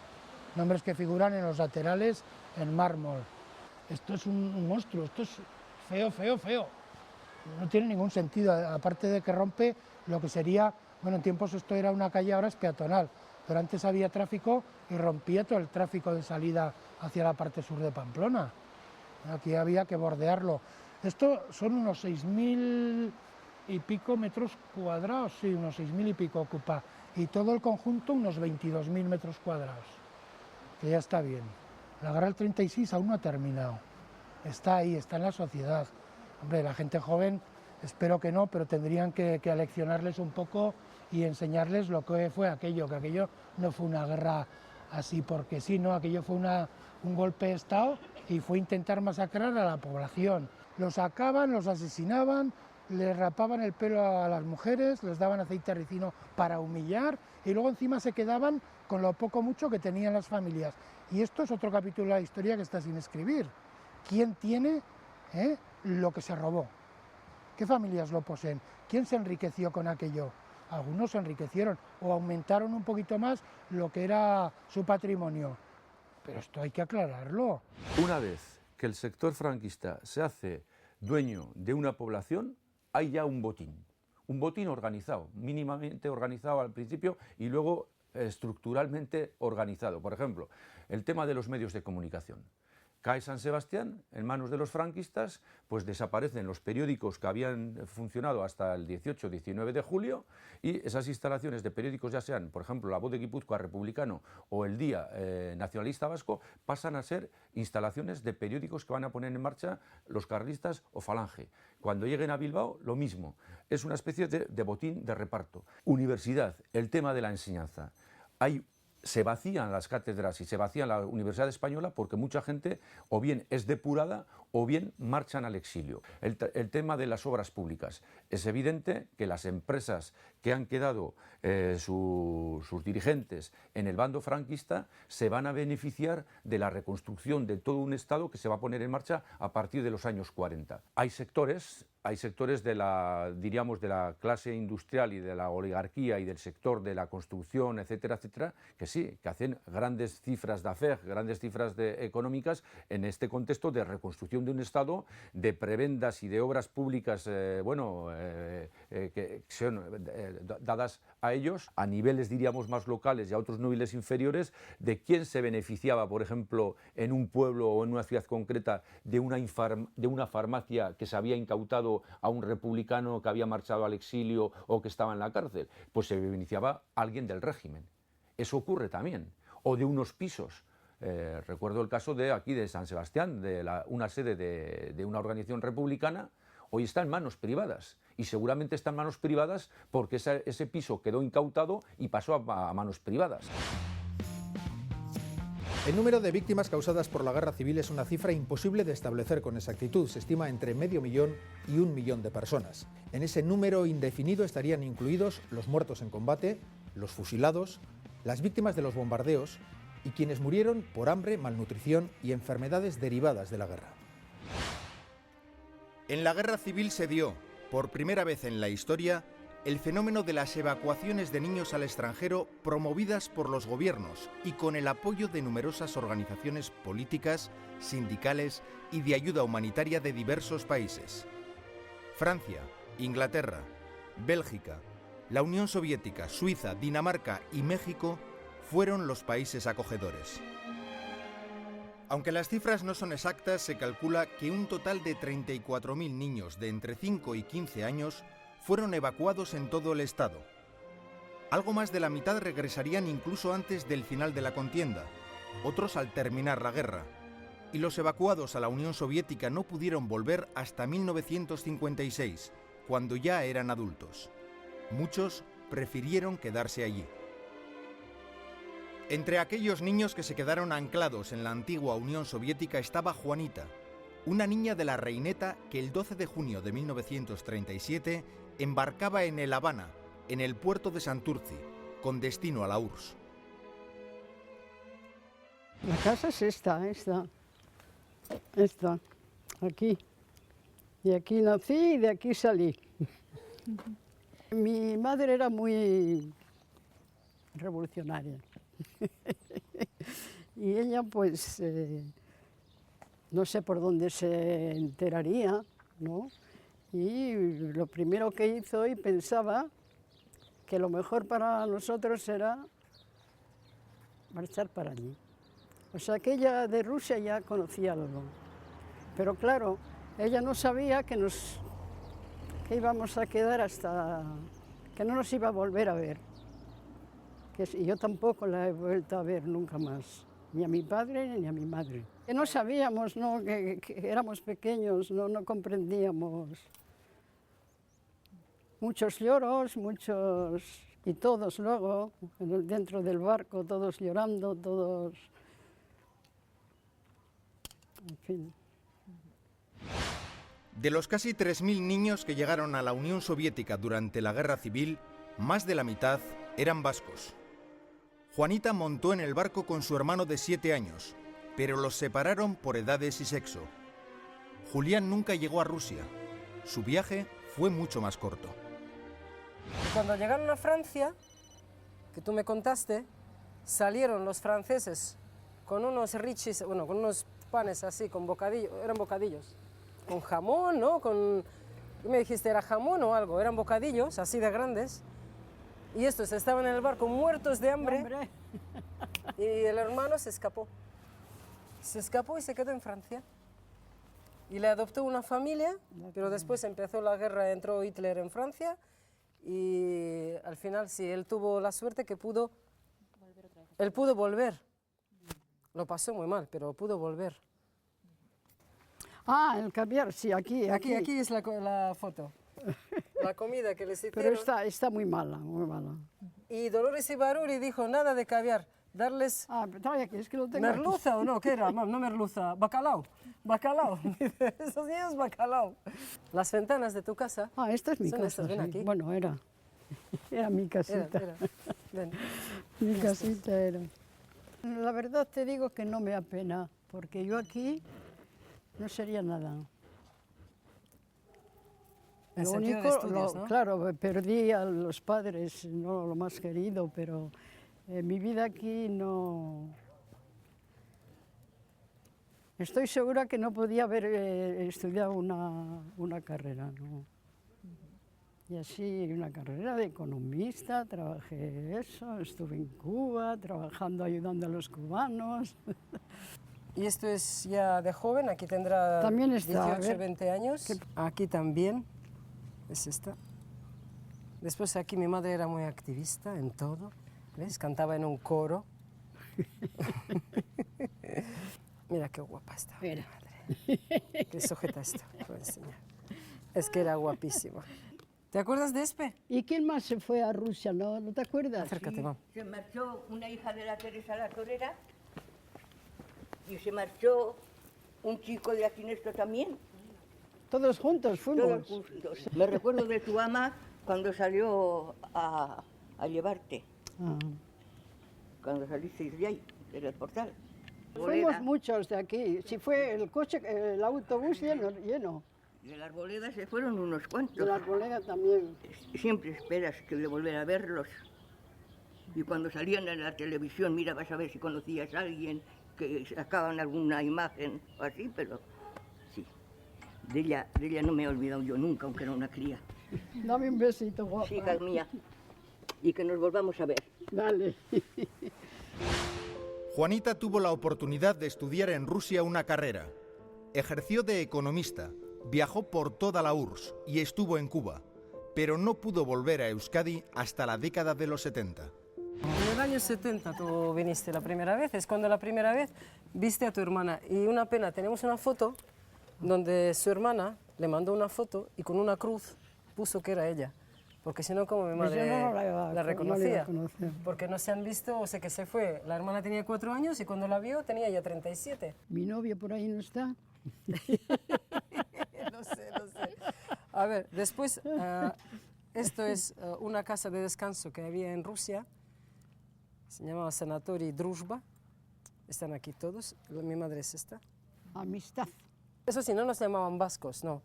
que figuran en los laterales en mármol. Esto es un monstruo, esto es feo, feo, feo. No tiene ningún sentido, aparte de que rompe lo que sería, bueno, en tiempos esto era una calle, ahora es peatonal, pero antes había tráfico y rompía todo el tráfico de salida hacia la parte sur de Pamplona. Aquí había que bordearlo. Esto son unos 6.000 y pico metros cuadrados, sí, unos 6.000 y pico ocupa, y todo el conjunto unos 22.000 metros cuadrados, que ya está bien. La guerra del 36 aún no ha terminado, está ahí, está en la sociedad. Hombre, la gente joven, espero que no, pero tendrían que aleccionarles un poco y enseñarles lo que fue aquello, que aquello no fue una guerra así porque sí, no, aquello fue un golpe de Estado y fue intentar masacrar a la población. Los sacaban, los asesinaban, les rapaban el pelo a las mujeres, les daban aceite de ricino para humillar y luego encima se quedaban con lo poco mucho que tenían las familias. Y esto es otro capítulo de la historia que está sin escribir. ¿Quién tiene lo que se robó? ¿Qué familias lo poseen? ¿Quién se enriqueció con aquello? Algunos se enriquecieron o aumentaron un poquito más lo que era su patrimonio. Pero esto hay que aclararlo. Una vez que el sector franquista se hace dueño de una población, hay ya un botín organizado, mínimamente organizado al principio y luego estructuralmente organizado. Por ejemplo, el tema de los medios de comunicación. Cae San Sebastián en manos de los franquistas, pues desaparecen los periódicos que habían funcionado hasta el 18-19 de julio y esas instalaciones de periódicos, ya sean, por ejemplo, La Voz de Guipúzcoa republicano o El Día nacionalista vasco, pasan a ser instalaciones de periódicos que van a poner en marcha los carlistas o Falange. Cuando lleguen a Bilbao, lo mismo. Es una especie de botín de reparto. Universidad, el tema de la enseñanza. Se vacían las cátedras y se vacía la Universidad Española porque mucha gente o bien es depurada o bien marchan al exilio. El tema de las obras públicas. Es evidente que las empresas que han quedado sus dirigentes en el bando franquista se van a beneficiar de la reconstrucción de todo un Estado que se va a poner en marcha a partir de los años 40. Hay sectores de la, diríamos, de la clase industrial y de la oligarquía y del sector de la construcción, etcétera, etcétera, que sí, que hacen grandes cifras de affaires, grandes cifras económicas en este contexto de reconstrucción de un Estado, de prebendas y de obras públicas, que son dadas a ellos a niveles, diríamos, más locales y a otros niveles inferiores, de quién se beneficiaba, por ejemplo, en un pueblo o en una ciudad concreta de una farmacia que se había incautado a un republicano que había marchado al exilio o que estaba en la cárcel. Pues se beneficiaba alguien del régimen. Eso ocurre también. O de unos pisos. Recuerdo el caso de aquí de San Sebastián, de una sede de una organización republicana, hoy está en manos privadas. Y seguramente está en manos privadas porque ese piso quedó incautado y pasó a manos privadas. El número de víctimas causadas por la guerra civil es una cifra imposible de establecer con exactitud. Se estima entre 500.000 y 1 millón de personas. En ese número indefinido estarían incluidos los muertos en combate, los fusilados, las víctimas de los bombardeos y quienes murieron por hambre, malnutrición y enfermedades derivadas de la guerra. En la guerra civil se dio, por primera vez en la historia, el fenómeno de las evacuaciones de niños al extranjero promovidas por los gobiernos y con el apoyo de numerosas organizaciones políticas, sindicales y de ayuda humanitaria de diversos países. Francia, Inglaterra, Bélgica, la Unión Soviética, Suiza, Dinamarca y México fueron los países acogedores. Aunque las cifras no son exactas, se calcula que un total de 34.000 niños de entre 5 y 15 años fueron evacuados en todo el estado. Algo más de la mitad regresarían incluso antes del final de la contienda, otros al terminar la guerra, y los evacuados a la Unión Soviética no pudieron volver hasta 1956, cuando ya eran adultos. Muchos prefirieron quedarse allí. Entre aquellos niños que se quedaron anclados en la antigua Unión Soviética estaba Juanita, una niña de la Reineta que el 12 de junio de 1937 embarcaba en El Habana, en el puerto de Santurci, con destino a la URSS. La casa es esta, aquí. De aquí nací y de aquí salí. Mi madre era muy revolucionaria. Y ella, pues, no sé por dónde se enteraría, ¿no? Y lo primero que hizo y pensaba que lo mejor para nosotros era marchar para allí. O sea que ella de Rusia ya conocía algo. Pero claro, ella no sabía que íbamos a quedar hasta que no nos iba a volver a ver. Y yo tampoco la he vuelto a ver nunca más, ni a mi padre ni a mi madre. Que no sabíamos, ¿no? Que éramos pequeños, no comprendíamos. Muchos lloros, y todos luego, dentro del barco, todos llorando, todos... En fin. De los casi 3.000 niños que llegaron a la Unión Soviética durante la Guerra Civil, más de la mitad eran vascos. Juanita montó en el barco con su hermano de 7 años, pero los separaron por edades y sexo. Julián nunca llegó a Rusia. Su viaje fue mucho más corto. Cuando llegaron a Francia, que tú me contaste, salieron los franceses con unos richis, con unos panes así, con bocadillos, eran bocadillos, con jamón, ¿no? ¿Qué me dijiste? ¿Era jamón o algo? Eran bocadillos así de grandes. Y estos estaban en el barco muertos de hambre. Y el hermano se escapó. Se escapó y se quedó en Francia. Y le adoptó una familia, pero después empezó la guerra, entró Hitler en Francia. Y al final sí, él tuvo la suerte que pudo volver. Lo pasó muy mal, pero pudo volver. Ah, el caviar, sí, aquí. Aquí es la foto. La comida que les hicieron. Pero está muy mala, muy mala. Y Dolores Ibaruri dijo, nada de caviar, darles... Ah, pero es que lo tengo ¿merluza aquí. o no? ¿Qué era? No merluza, bacalao. Esos niños bacalao. Las ventanas de tu casa... Ah, esta es mi casa, estas, ven aquí. Bueno, era mi casita. Era. Ven. Mi casita era. La verdad te digo que no me da pena, porque yo aquí no sería nada. Lo único, estudios, ¿no? Claro, perdí a los padres, no lo más querido, pero mi vida aquí no... Estoy segura que no podía haber estudiado una carrera, ¿no? Y así, una carrera de economista, trabajé eso, estuve en Cuba, trabajando, ayudando a los cubanos. Y esto es ya de joven, aquí tendrá también está, 18, 20 años. Aquí también. Es esta. Después aquí mi madre era muy activista en todo. ¿Ves? Cantaba en un coro. Mira qué guapa está. Mira. Madre. Qué sujeta esto, te voy a enseñar. Es que era guapísima. ¿Te acuerdas de Espe? ¿Y quién más se fue a Rusia? ¿No te acuerdas? Acércate, vamos. Se marchó una hija de la Teresa la Torera y se marchó un chico de aquí en esto también. Todos juntos fuimos. Todos juntos. Me recuerdo de tu ama cuando salió a llevarte. Cuando salisteis de ahí, del portal. Fuimos muchos de aquí. Si fue el coche, el autobús lleno. De la Arboleda se fueron unos cuantos. De la Arboleda también. Siempre esperas que de volver a verlos. Y cuando salían en la televisión, mira, vas a ver si conocías a alguien, que sacaban alguna imagen o así, pero sí. De ella no me he olvidado yo nunca, aunque era una cría. Dame un besito, guapa. Sí, hija mía. Y que nos volvamos a ver. Dale. Juanita tuvo la oportunidad de estudiar en Rusia una carrera. Ejerció de economista, viajó por toda la URSS y estuvo en Cuba, pero no pudo volver a Euskadi hasta la década de los 70. En el año 70 tú viniste la primera vez, es cuando la primera vez viste a tu hermana. Y una pena, tenemos una foto donde su hermana le mandó una foto y con una cruz puso que era ella. Porque si no, como mi madre la reconocía. Porque no se han visto, o sea que se fue. La hermana tenía 4 años y cuando la vio tenía ya 37. ¿Mi novio por ahí no está? No sé. A ver, después, esto es una casa de descanso que había en Rusia. Se llamaba Sanatory Druzhba. Están aquí todos. Mi madre es esta. Amistad. Eso sí, no nos llamaban vascos, no.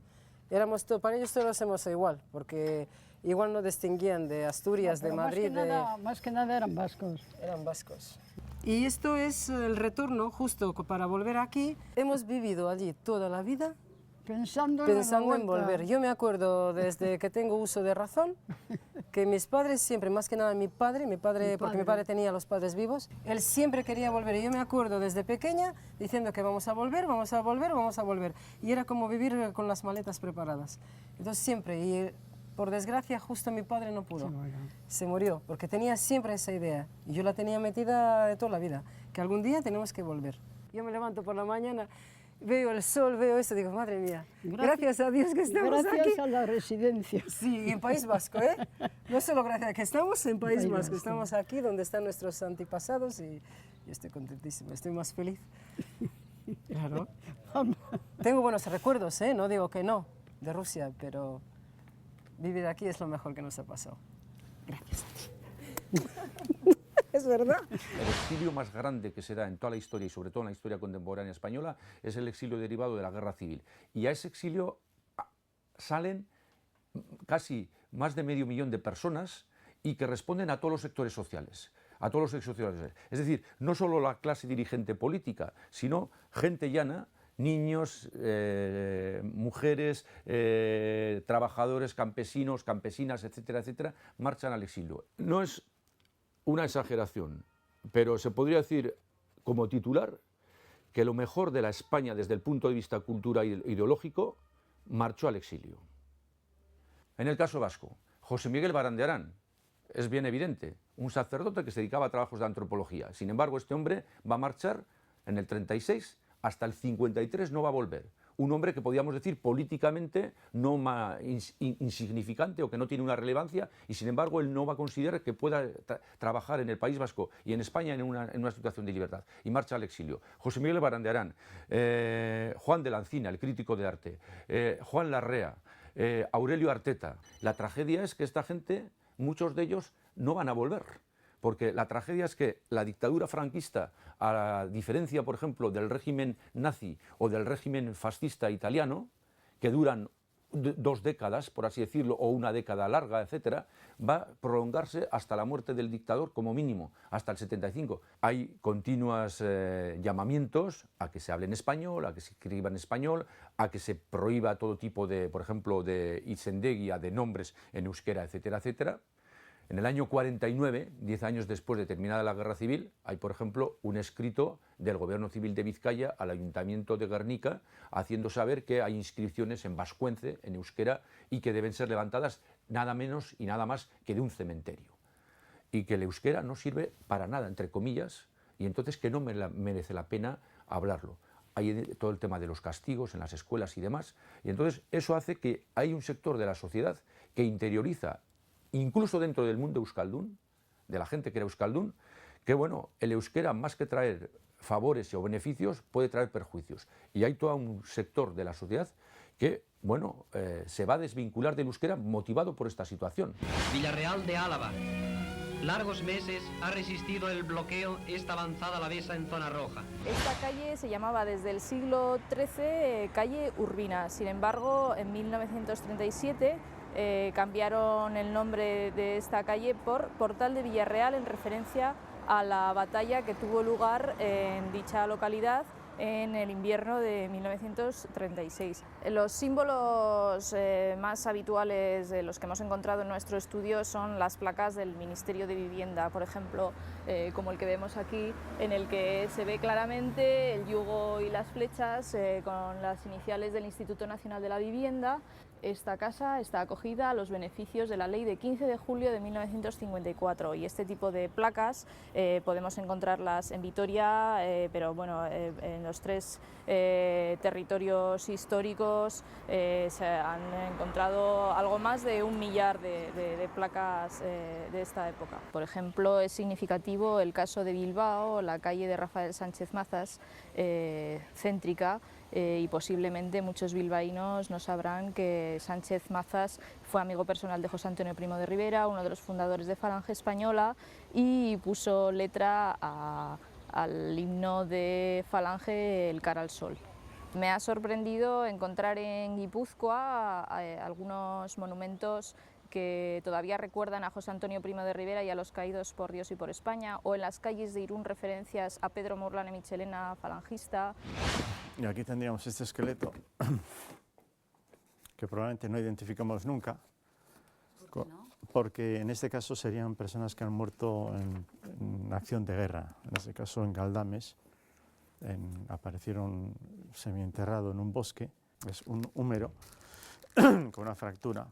Éramos para ellos todos somos igual, porque igual no distinguían de Asturias, de Madrid. Más que nada eran vascos. Eran vascos. Y esto es el retorno, justo para volver aquí. Hemos vivido allí toda la vida pensando en volver. Yo me acuerdo desde que tengo uso de razón que mis padres siempre, más que nada mi padre, porque mi padre tenía a los padres vivos, él siempre quería volver. Y yo me acuerdo desde pequeña diciendo que vamos a volver. Y era como vivir con las maletas preparadas. Entonces siempre, y por desgracia justo mi padre no pudo. Se murió, porque tenía siempre esa idea. Y yo la tenía metida de toda la vida, que algún día tenemos que volver. Yo me levanto por la mañana, veo el sol, veo esto, digo, madre mía, gracias a Dios que estamos aquí. Gracias a la residencia. Sí, en País Vasco, ¿eh? No solo gracias a que estamos en País Vasco, estamos aquí donde están nuestros antepasados y estoy contentísima, estoy más feliz. Claro. Tengo buenos recuerdos, ¿eh? No digo que no, de Rusia, pero vivir aquí es lo mejor que nos ha pasado. Gracias a ti. Es verdad. El exilio más grande que se da en toda la historia y sobre todo en la historia contemporánea española es el exilio derivado de la guerra civil. Y a ese exilio salen casi más de 500.000 de personas y que responden a todos los sectores sociales. A todos los sectores sociales. Es decir, no solo la clase dirigente política, sino gente llana, niños, mujeres, trabajadores, campesinos, campesinas, etcétera, etcétera, marchan al exilio. No es una exageración, pero se podría decir como titular que lo mejor de la España desde el punto de vista cultural e ideológico marchó al exilio. En el caso vasco, José Miguel Barán de Arán, es bien evidente, un sacerdote que se dedicaba a trabajos de antropología. Sin embargo, este hombre va a marchar en el 36, hasta el 53 no va a volver. Un hombre que podríamos decir políticamente no más insignificante o que no tiene una relevancia y sin embargo él no va a considerar que pueda trabajar en el País Vasco y en España en una situación de libertad y marcha al exilio. José Miguel Barán de Arán, Juan de la Encina, el crítico de arte, Juan Larrea, Aurelio Arteta. La tragedia es que esta gente, muchos de ellos no van a volver. Porque la tragedia es que la dictadura franquista, a diferencia, por ejemplo, del régimen nazi o del régimen fascista italiano, que duran 2 décadas, por así decirlo, o una década larga, etcétera, va a prolongarse hasta la muerte del dictador, como mínimo, hasta el 75. Hay continuos llamamientos a que se hable en español, a que se escriba en español, a que se prohíba todo tipo de, por ejemplo, de itzendegia, de nombres en euskera, etcétera, etcétera. En el año 49, 10 años después de terminada la Guerra Civil, hay, por ejemplo, un escrito del Gobierno Civil de Vizcaya al Ayuntamiento de Guernica haciendo saber que hay inscripciones en vascuence, en euskera, y que deben ser levantadas nada menos y nada más que de un cementerio. y que el euskera no sirve para nada, entre comillas, y entonces que no merece la pena hablarlo. Hay todo el tema de los castigos en las escuelas y demás, y entonces eso hace que hay un sector de la sociedad que interioriza, incluso dentro del mundo euskaldún, de la gente que era euskaldún, que bueno, el euskera más que traer favores o beneficios puede traer perjuicios, y hay todo un sector de la sociedad que bueno, se va a desvincular del euskera motivado por esta situación. Villarreal de Álava. Largos meses ha resistido el bloqueo esta avanzada alavesa en zona roja. Esta calle se llamaba desde el siglo XIII calle Urbina. Sin embargo, en 1937 cambiaron el nombre de esta calle por Portal de Villarreal en referencia a la batalla que tuvo lugar en dicha localidad en el invierno de 1936. Los símbolos más habituales de los que hemos encontrado en nuestro estudio son las placas del Ministerio de Vivienda, por ejemplo, como el que vemos aquí, en el que se ve claramente el yugo y las flechas con las iniciales del Instituto Nacional de la Vivienda. Esta casa está acogida a los beneficios de la ley de 15 de julio de 1954 y este tipo de placas podemos encontrarlas en Vitoria, pero bueno, en los tres territorios históricos se han encontrado algo más de 1 millar de placas de esta época. Por ejemplo, es significativo el caso de Bilbao, la calle de Rafael Sánchez Mazas, céntrica, y posiblemente muchos bilbaínos no sabrán que Sánchez Mazas fue amigo personal de José Antonio Primo de Rivera, uno de los fundadores de Falange Española, y puso letra al himno de Falange, el Cara al Sol. Me ha sorprendido encontrar en Guipúzcoa algunos monumentos que todavía recuerdan a José Antonio Primo de Rivera y a los caídos por Dios y por España, o en las calles de Irún referencias a Pedro Morlán y Michelena, falangista. Y aquí tendríamos este esqueleto, que probablemente no identificamos nunca, porque en este caso serían personas que han muerto en acción de guerra, en este caso en Galdames, aparecieron semienterrado en un bosque, es un húmero con una fractura,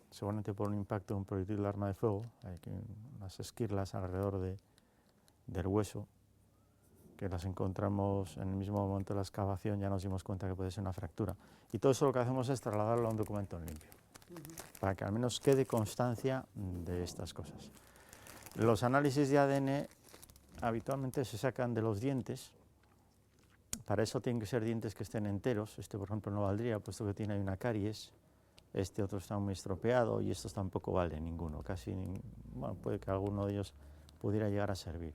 seguramente por un impacto de un proyectil de arma de fuego, hay unas esquirlas alrededor del hueso, que las encontramos en el mismo momento de la excavación, ya nos dimos cuenta que puede ser una fractura. Y todo eso lo que hacemos es trasladarlo a un documento en limpio, para que al menos quede constancia de estas cosas. Los análisis de ADN habitualmente se sacan de los dientes, para eso tienen que ser dientes que estén enteros, este por ejemplo no valdría, puesto que tiene ahí una caries, este otro está muy estropeado y estos tampoco valen ninguno, bueno, puede que alguno de ellos pudiera llegar a servir.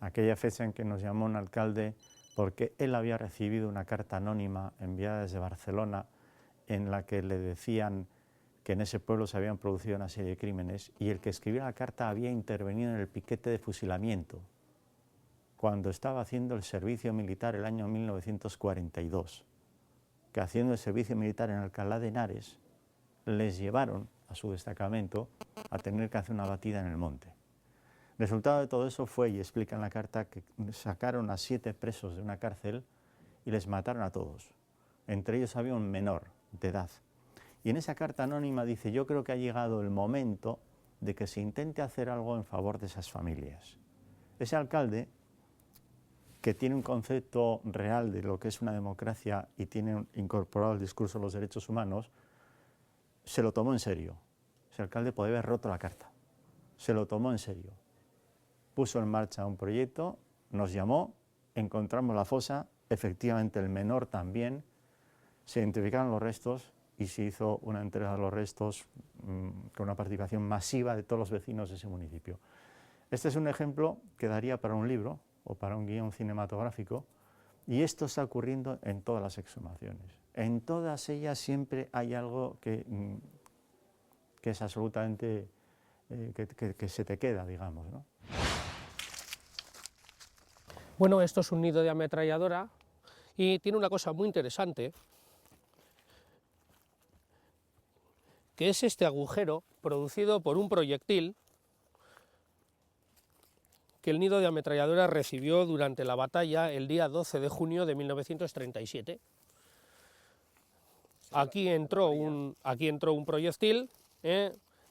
Aquella fecha en que nos llamó un alcalde porque él había recibido una carta anónima enviada desde Barcelona en la que le decían que en ese pueblo se habían producido una serie de crímenes y el que escribía la carta había intervenido en el piquete de fusilamiento cuando estaba haciendo el servicio militar el año 1942, que haciendo el servicio militar en Alcalá de Henares les llevaron a su destacamento a tener que hacer una batida en el monte. El resultado de todo eso fue, y explica en la carta, que sacaron a 7 presos de una cárcel y les mataron a todos. Entre ellos había un menor de edad. Y en esa carta anónima dice, yo creo que ha llegado el momento de que se intente hacer algo en favor de esas familias. Ese alcalde, que tiene un concepto real de lo que es una democracia y tiene incorporado el discurso de los derechos humanos, se lo tomó en serio. Ese alcalde podía haber roto la carta. Se lo tomó en serio. Puso en marcha un proyecto, nos llamó, encontramos la fosa, efectivamente el menor también, se identificaron los restos y se hizo una entrega de los restos con una participación masiva de todos los vecinos de ese municipio. Este es un ejemplo que daría para un libro o para un guión cinematográfico, y esto está ocurriendo en todas las exhumaciones. En todas ellas siempre hay algo que es absolutamente, que se te queda, digamos, ¿no? Bueno, esto es un nido de ametralladora y tiene una cosa muy interesante, que es este agujero producido por un proyectil que el nido de ametralladora recibió durante la batalla el día 12 de junio de 1937. Aquí entró un proyectil,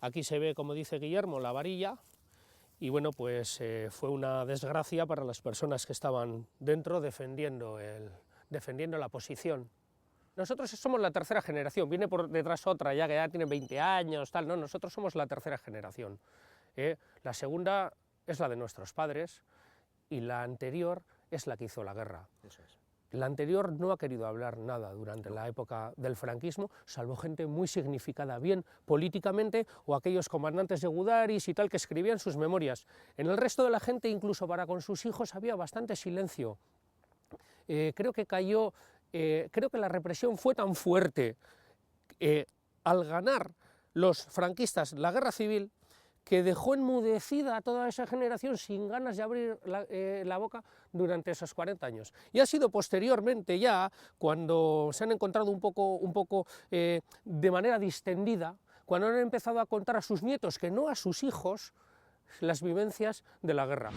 aquí se ve, como dice Guillermo, la varilla, y bueno, pues fue una desgracia para las personas que estaban dentro defendiendo la posición. Nosotros somos la tercera generación, viene por detrás otra ya que ya tiene 20 años, tal, no, nosotros somos la tercera generación. La segunda es la de nuestros padres y la anterior es la que hizo la guerra. Eso es. La anterior no ha querido hablar nada durante la época del franquismo, salvo gente muy significada, bien políticamente, o aquellos comandantes de Gudaris y tal que escribían sus memorias. En el resto de la gente, incluso para con sus hijos, había bastante silencio. Creo que la represión fue tan fuerte al ganar los franquistas la guerra civil, que dejó enmudecida a toda esa generación sin ganas de abrir la boca durante esos 40 años. Y ha sido posteriormente ya, cuando se han encontrado un poco de manera distendida, cuando han empezado a contar a sus nietos, que no a sus hijos, las vivencias de la guerra.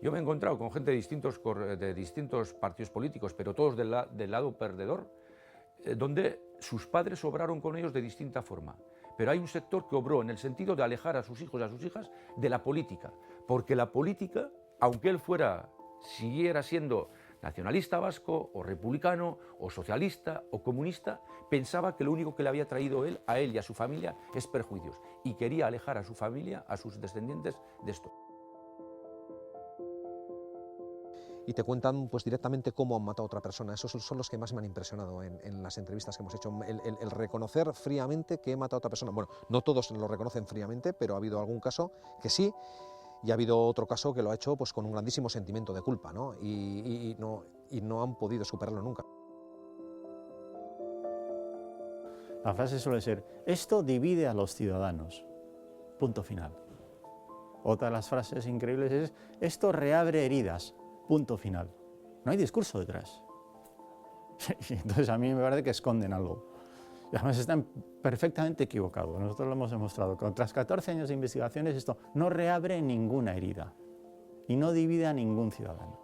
Yo me he encontrado con gente de distintos partidos políticos, pero todos del lado perdedor, donde sus padres obraron con ellos de distinta forma. Pero hay un sector que obró en el sentido de alejar a sus hijos y a sus hijas de la política, porque la política, aunque él siguiera siendo nacionalista vasco, o republicano, o socialista, o comunista, pensaba que lo único que le había traído a él y a su familia es perjuicios, y quería alejar a su familia, a sus descendientes, de esto. Y te cuentan pues directamente cómo han matado a otra persona. Esos son los que más me han impresionado en las entrevistas que hemos hecho. El reconocer fríamente que he matado a otra persona. Bueno, no todos lo reconocen fríamente, pero ha habido algún caso que sí, y ha habido otro caso que lo ha hecho pues con un grandísimo sentimiento de culpa, ¿no? Y no han podido superarlo nunca. La frase suele ser: esto divide a los ciudadanos. Punto final. Otra de las frases increíbles es: esto reabre heridas. Punto final. No hay discurso detrás. Entonces a mí me parece que esconden algo. Y además están perfectamente equivocados. Nosotros lo hemos demostrado. Tras 14 años de investigaciones, esto no reabre ninguna herida y no divide a ningún ciudadano.